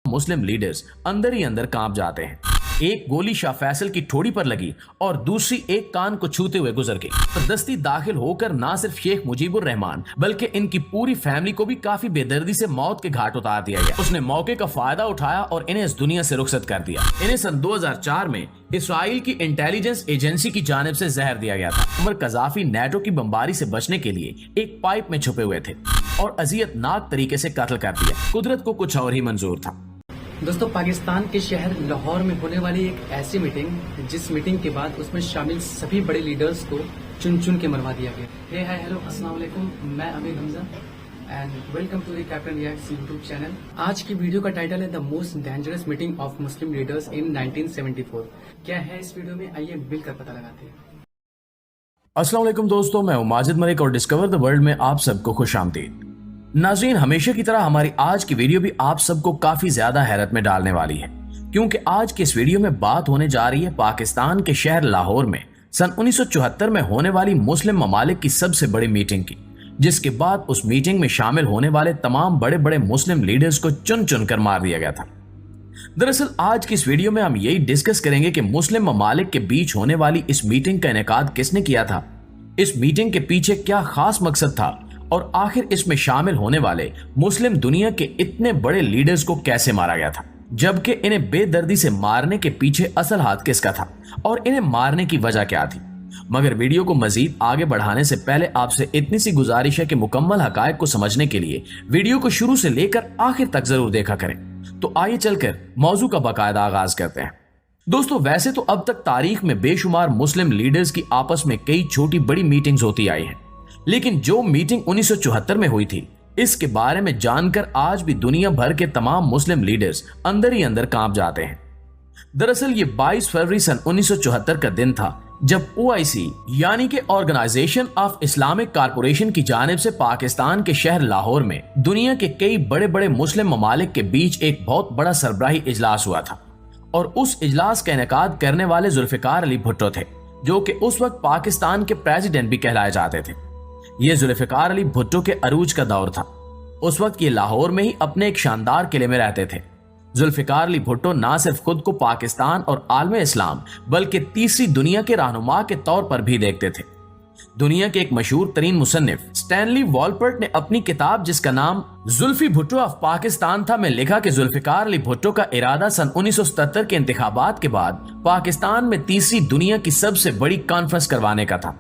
मुस्लिम leaders अंदर ही अंदर कांप जाते हैं। एक गोली शाह फैसल की ठोड़ी पर लगी और दूसरी एक कान को छूते हुए गुजर गई। जबरदस्ती दाखिल होकर ना सिर्फ शेख मुजीबुर रहमान बल्कि इनकी पूरी फैमिली को भी काफी बेदर्दी से मौत के घाट उतार दिया गया। उसने मौके का फायदा उठाया और इन्हें इस दुनिया से रुखसत कर दिया। इन्हें सन 2004 में इसराइल की इंटेलिजेंस एजेंसी की जानिब से जहर दिया गया था। उमर कजाफी नेटो की बमबारी से बचने के लिए एक पाइप में छुपे हुए थे और अजियतनाक तरीके से कत्ल कर दिया। कुदरत को कुछ और ही मंजूर था। दोस्तों, पाकिस्तान के शहर लाहौर में होने वाली एक ऐसी मीटिंग जिस मीटिंग के बाद उसमें शामिल सभी बड़े लीडर्स को चुन चुन के मरवा दिया गया। हे हाय हेलो अस्सलाम वालेकुम, मैं Amir Hamza and welcome to the Captain Reacts YouTube channel. आज की वीडियो का टाइटल है the most dangerous meeting of Muslim leaders in 1974। क्या है इस वीडियो में, आइए मिलकर पता लगाते हैं। अस्सलाम वालेकुम दोस्तों, मैं हूं माजिद मलिक और डिस्कवर द वर्ल्ड में आप सबको खुशामदीद। नाज़रीन, हमेशा की तरह हमारी आज की वीडियो भी आप सबको काफी ज्यादा हैरत में डालने वाली है, क्योंकि आज की इस वीडियो में बात होने जा रही है पाकिस्तान के शहर लाहौर में सन 1974 में होने वाली मुस्लिम ममालिक की सबसे बड़ी मीटिंग की, जिसके बाद उस मीटिंग में शामिल होने वाले तमाम बड़े बड़े मुस्लिम लीडर्स को चुन चुन कर मार दिया गया था। दरअसल आज की इस वीडियो में हम यही डिस्कस करेंगे कि मुस्लिम ममालिक के बीच होने वाली इस मीटिंग का इनेकाद किसने किया था, इस मीटिंग के पीछे क्या खास मकसद था और आखिर इसमें शामिल होने वाले मुस्लिम दुनिया के इतने बड़े लीडर्स को कैसे मारा गया था, जबकि इन्हें बेदर्दी से मारने के पीछे असल हाथ किसका था और इन्हें मारने की वजह क्या थी। मगर वीडियो को मजीद आगे बढ़ाने से पहले आपसे इतनी सी गुजारिश है कि मुकम्मल हकायक को समझने के लिए वीडियो को शुरू से लेकर आखिर तक जरूर देखा करें। तो आइए चलकर मौजू का बाकायदा आगाज करते हैं। दोस्तों, वैसे तो अब तक तारीख में बेशुमार मुस्लिम लीडर्स की आपस में कई छोटी बड़ी मीटिंग्स होती आई हैं, लेकिन जो मीटिंग 1974 में हुई थी, इसके बारे में जानकर आज भी दुनिया भर के तमाम मुस्लिम लीडर्स अंदर ही अंदर कांप जाते हैं। दरअसल ये 22 फरवरी सन 1974 का दिन था जब OIC यानी कि ऑर्गेनाइजेशन ऑफ इस्लामिक कॉरपोरेशन की जानिब से पाकिस्तान के शहर लाहौर में दुनिया के कई बड़े बड़े मुस्लिम ममालिक के बीच एक बहुत बड़ा सरबराही इजलास हुआ था और उस इजलास का इनेकाद करने वाले जुल्फिकार अली भुट्टो थे, जो कि उस वक्त पाकिस्तान के प्रेसिडेंट भी कहलाए जाते थे। ये जुल्फिकार अली भुट्टो के अरूज का दौर था। उस वक्त ये लाहौर में ही अपने एक शानदार किले में रहते थे। जुल्फिकार अली भुट्टो ना सिर्फ खुद को पाकिस्तान और आलमे इस्लाम बल्कि तीसरी दुनिया के रहनुमा के तौर पर भी देखते थे। दुनिया के एक मशहूर तरीन मुसन्निफ स्टैनली वॉलपर्ट ने अपनी किताब जिसका नाम जुल्फी भुट्टो ऑफ पाकिस्तान था में लिखा कि जुल्फिकार अली भुट्टो का इरादा सन 1977 के इंतखाबात के बाद पाकिस्तान में तीसरी दुनिया की सबसे बड़ी कॉन्फ्रेंस करवाने का था।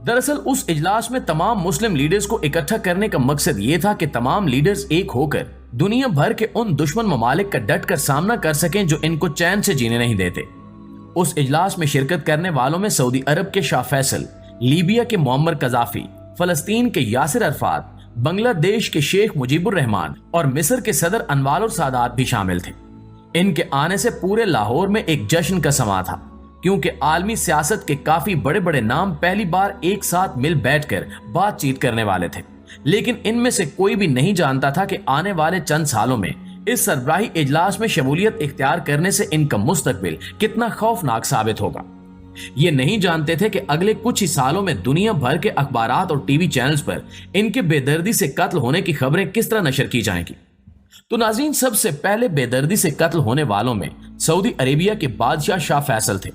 दरअसल उस इजलास में तमाम मुस्लिम लीडर्स को इकट्ठा करने का मकसद ये था कि तमाम लीडर्स एक होकर दुनिया भर के उन दुश्मन ममालिक का डट कर सामना कर सकें जो इनको चैन से जीने नहीं देते। उस इजलास में शिरकत करने वालों में सऊदी अरब के शाह फैसल, लीबिया के मुअम्मर कजाफी, फलस्तीन के यासिर अरफात, बांग्लादेश के शेख मुजीबुर रहमान और मिस्र के सदर अनवार और सादात भी शामिल थे। इनके आने से पूरे लाहौर में एक जश्न का समा था, क्योंकि आलमी सियासत के काफी बड़े बड़े नाम पहली बार एक साथ मिल बैठकर बातचीत करने वाले थे। लेकिन इनमें से कोई भी नहीं जानता था कि आने वाले चंद सालों में इस सरबराही इजलास में शमूलियत इख्तियार करने से इनका मुस्तकबिल कितना खौफनाक साबित होगा। ये नहीं जानते थे कि अगले कुछ ही सालों में दुनिया भर के अखबारात और टीवी चैनल्स पर इनके बेदर्दी से कत्ल होने की खबरें किस तरह नशर की जाएंगी। तो नाज़रीन, सबसे पहले बेदर्दी से कत्ल होने वालों में सऊदी अरेबिया के बादशाह शाह फैसल थे।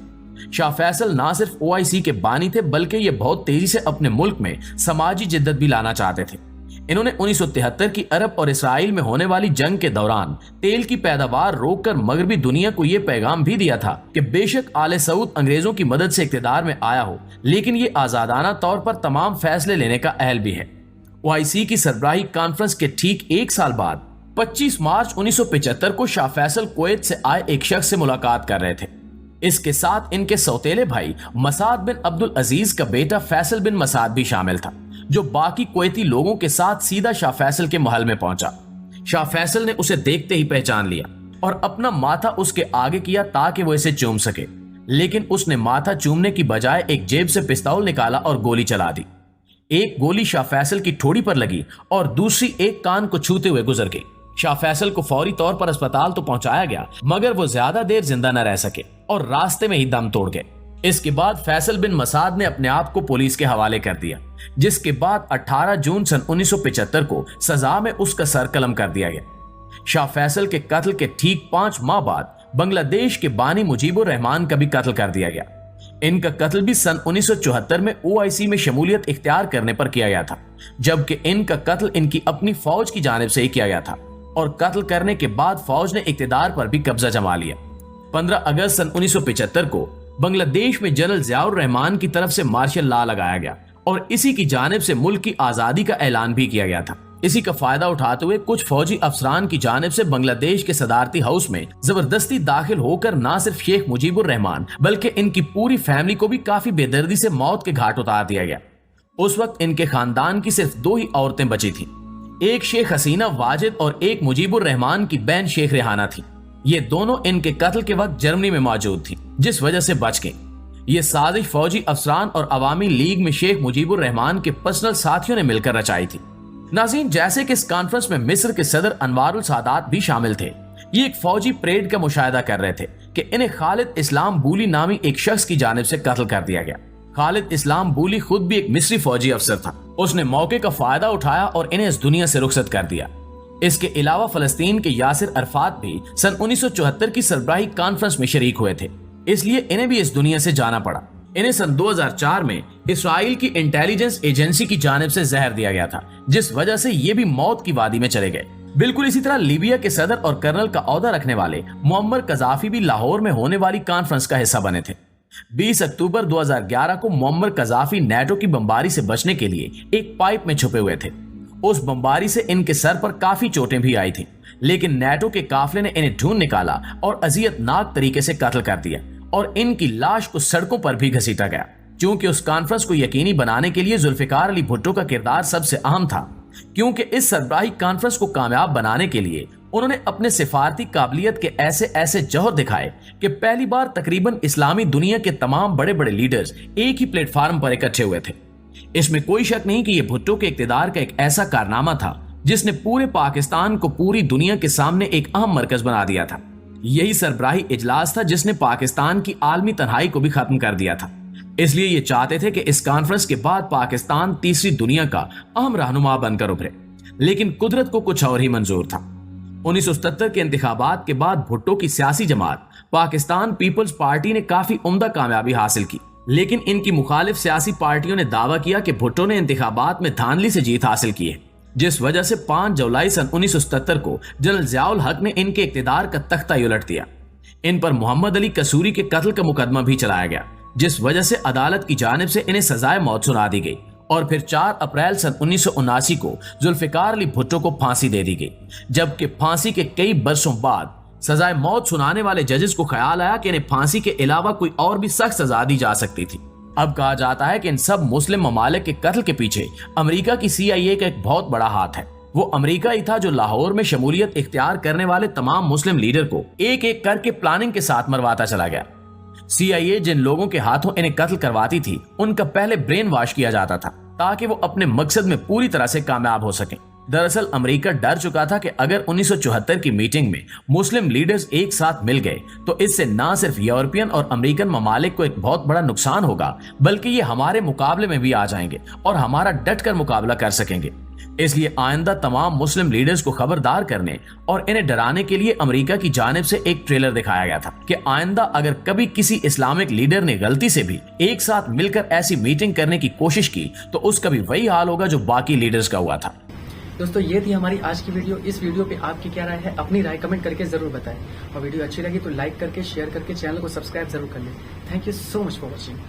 शाह फैसल ना सिर्फ OIC के बानी थे बल्कि ये बहुत तेजी से अपने मुल्क में समाजी जिद्दत भी लाना चाहते थे। इन्होंने 1973 की अरब और इसराइल में होने वाली जंग के दौरान तेल की पैदावार रोककर मगरबी दुनिया को यह पैगाम भी दिया था कि बेशक आले सऊद अंग्रेजों की मदद से इक्तिदार में आया हो, लेकिन ये आजादाना तौर पर तमाम फैसले लेने का अहल भी है। OIC की सरबराही कॉन्फ्रेंस के ठीक एक साल बाद 25 मार्च 1975 को शाह फैसल कुवैत से आए एक शख्स से मुलाकात कर रहे थे। इसके साथ इनके सौतेले भाई मसाद बिन अब्दुल अजीज का बेटा फैसल बिन मसाद भी शामिल था, जो बाकी कुवैती लोगों के साथ सीधा शाह फैसल के महल में पहुंचा। शाह फैसल ने उसे देखते ही पहचान लिया और अपना माथा उसके आगे किया ताकि वो इसे चूम सके, लेकिन उसने माथा चूमने की बजाय एक जेब से पिस्तौल निकाला और गोली चला दी। एक गोली शाह फैसल की ठोड़ी पर लगी और दूसरी एक कान को छूते हुए गुजर गई। शाह फैसल को फौरी तौर पर अस्पताल तो पहुंचाया गया, मगर वो ज्यादा देर जिंदा न रह सके और रास्ते में ही दम तोड़ गए। इसके बाद फैसल बिन मसाद ने अपने आप को पुलिस के हवाले कर दिया, जिसके बाद 18 जून सन 1975 को सजा में उसका सर कलम कर दिया गया। शाह फैसल के कत्ल के ठीक 5 माह बाद बांग्लादेश के बानी मुजीबुर रहमान का भी कत्ल कर दिया गया। इनका कत्ल भी सन 1974 में ओआईसी में शमूलियत इख्तियार करने पर किया गया था, जबकि इनका कत्ल इनकी अपनी फौज की जानिब से ही किया गया था और कत्ल करने के बाद फौज ने इख्तियार पर भी कब्जा जमा लिया। 15 अगस्त सन 1975 को बांग्लादेश में जनरल जियाउर रहमान की तरफ से मार्शल लॉ लगाया गया और इसी की जानिब से मुल्क की आजादी का ऐलान भी किया गया था। इसी का फायदा उठाते हुए कुछ फौजी अफसरान की जानिब से बांग्लादेश के सदारती हाउस में जबरदस्ती दाखिल होकर न सिर्फ शेख मुजीबुर रहमान बल्कि इनकी पूरी फैमिली को भी काफी बेदर्दी से मौत के घाट उतार दिया गया। उस वक्त इनके खानदान की सिर्फ 2 ही औरतें बची थी, एक शेख हसीना वाजिद और एक मुजीबुर रहमान की बहन शेख रेहाना थी। ये दोनों इनके कत्ल के वक्त जर्मनी में मौजूद थी, जिस वजह से बच गई। ये साजिश फौजी अफसरान और अवामी लीग में शेख मुजीबुर रहमान के पर्सनल साथियों ने मिलकर रचाई थी। नाज़रीन, जैसे कि इस कॉन्फ्रेंस में मिस्र के सदर अनवारुल सादात भी शामिल थे। ये एक फौजी परेड का मुशाहिदा कर रहे थे कि इन्हें खालिद इस्लाम बूली नामी एक शख्स की जानिब से कत्ल कर दिया गया। खालिद इस्लाम बूली खुद भी एक मिस्री फौजी अफसर था। उसने मौके का फायदा उठाया और इन्हें इस दुनिया से रुखसत कर दिया। इसके अलावा फलस्तीन के यासिर अरफात भी सन 1974 की सरबराही कॉन्फ्रेंस में शरीक हुए थे, इसलिए इन्हें भी इस दुनिया से जाना पड़ा। इन्हें सन 2004 में इसराइल की इंटेलिजेंस एजेंसी की जानिब से जहर दिया गया था, जिस वजह से ये भी मौत की वादी में चले गए। बिल्कुल इसी तरह लीबिया के सदर और कर्नल का ओहदा रखने वाले मुअम्मर कज़ाफी भी लाहौर में होने वाली कॉन्फ्रेंस का हिस्सा बने थे। 20 अक्टूबर 2011 को मुअम्मर कज़ाफी नेटो की बमबारी से बचने के लिए एक पाइप में छुपे हुए थे। उस बमबारी से इनके सर पर काफी चोटें भी आई थी, लेकिन नेटो के काफिले ने इन्हें ढूंढ निकाला और अजियतनाक तरीके से कत्ल कर दिया और इनकी लाश को सड़कों पर भी घसीटा गया। क्योंकि उस कॉन्फ्रेंस को यकीनी बनाने के लिए जुल्फिकार अली भुट्टो का किरदार सबसे अहम था, क्योंकि इस सरबराही कॉन्फ्रेंस को कामयाब बनाने के लिए उन्होंने अपने सिफारती काबिलियत के ऐसे ऐसे जौहर दिखाए कि पहली बार तकरीबन इस्लामी दुनिया के तमाम बड़े बड़े लीडर्स एक ही प्लेटफॉर्म पर इकट्ठे हुए थे। इसमें कोई शक नहीं कि यह भुट्टो के इक्तिदार का एक ऐसा कारनामा था जिसने पूरे पाकिस्तान को पूरी दुनिया के सामने एक अहम मरकज बना दिया था। यही सरबराही इजलास था जिसने पाकिस्तान की आलमी तन्हाई को भी खत्म कर दिया था। इसलिए ये चाहते थे कि इस कॉन्फ्रेंस के बाद पाकिस्तान तीसरी दुनिया का अहम रहनुमा बनकर उभरे, लेकिन कुदरत को कुछ और ही मंजूर था। 1977 के इंतखाबात के बाद भुट्टो की सियासी जमात पाकिस्तान पीपल्स पार्टी ने काफी उम्दा कामयाबी हासिल की, लेकिन इनकी मुखालिफ सियासी पार्टियों ने दावा किया कि भुट्टो ने इंतखाबात में धांधली से जीत हासिल की है, जिस वजह से 5 जुलाई सन 1977 को जनरल जियाउल हक ने इनके इक्तिदार का तख्ता ही उलट दिया। इन पर मोहम्मद अली कसूरी के कत्ल का मुकदमा भी चलाया गया, जिस वजह से अदालत की जानिब से इन्हें सजाए मौत सुना दी गई और फिर 4 अप्रैल सन 1979 को जुल्फिकार अली भुट्टो को फांसी दे दी गई। जबकि फांसी के कई बरसों बाद सजाए मौत सुनाने वाले जजेस को ख्याल आया कि इन्हें फांसी के अलावा कोई और भी सख्त सजा दी जा सकती थी। अब कहा जाता है कि इन सब मुस्लिम ममालिक के कत्ल के पीछे अमेरिका की CIA का एक बहुत बड़ा हाथ है। वो अमेरिका ही था जो लाहौर में शमूलियत इख्तियार करने वाले तमाम मुस्लिम लीडर को एक एक करके प्लानिंग के साथ मरवाता चला गया। CIA जिन लोगों के हाथों इन्हें कत्ल करवाती थी, उनका पहले ब्रेन वॉश किया जाता था ताकि वो अपने मकसद में पूरी तरह से कामयाब हो सकें। दरअसल अमेरिका डर चुका था कि अगर 1974 की मीटिंग में मुस्लिम लीडर्स एक साथ मिल गए तो इससे न सिर्फ यूरोपियन और अमेरिकन ममालिक को एक बहुत बड़ा नुकसान होगा, बल्कि ये हमारे मुकाबले में भी आ जाएंगे और हमारा डटकर मुकाबला कर सकेंगे। इसलिए आइंदा तमाम मुस्लिम लीडर्स को खबरदार करने और इन्हें डराने के लिए अमेरिका की जानिब से एक ट्रेलर दिखाया गया था कि आइंदा अगर कभी किसी इस्लामिक लीडर ने गलती से भी एक साथ मिलकर ऐसी मीटिंग करने की कोशिश की तो उसका भी वही हाल होगा जो बाकी लीडर्स का हुआ था। दोस्तों, ये थी हमारी आज की वीडियो। इस वीडियो पे आपकी क्या राय है, अपनी राय कमेंट करके जरूर बताएं और वीडियो अच्छी लगी तो लाइक करके शेयर करके चैनल को सब्सक्राइब जरूर कर लें। Thank you so much for watching.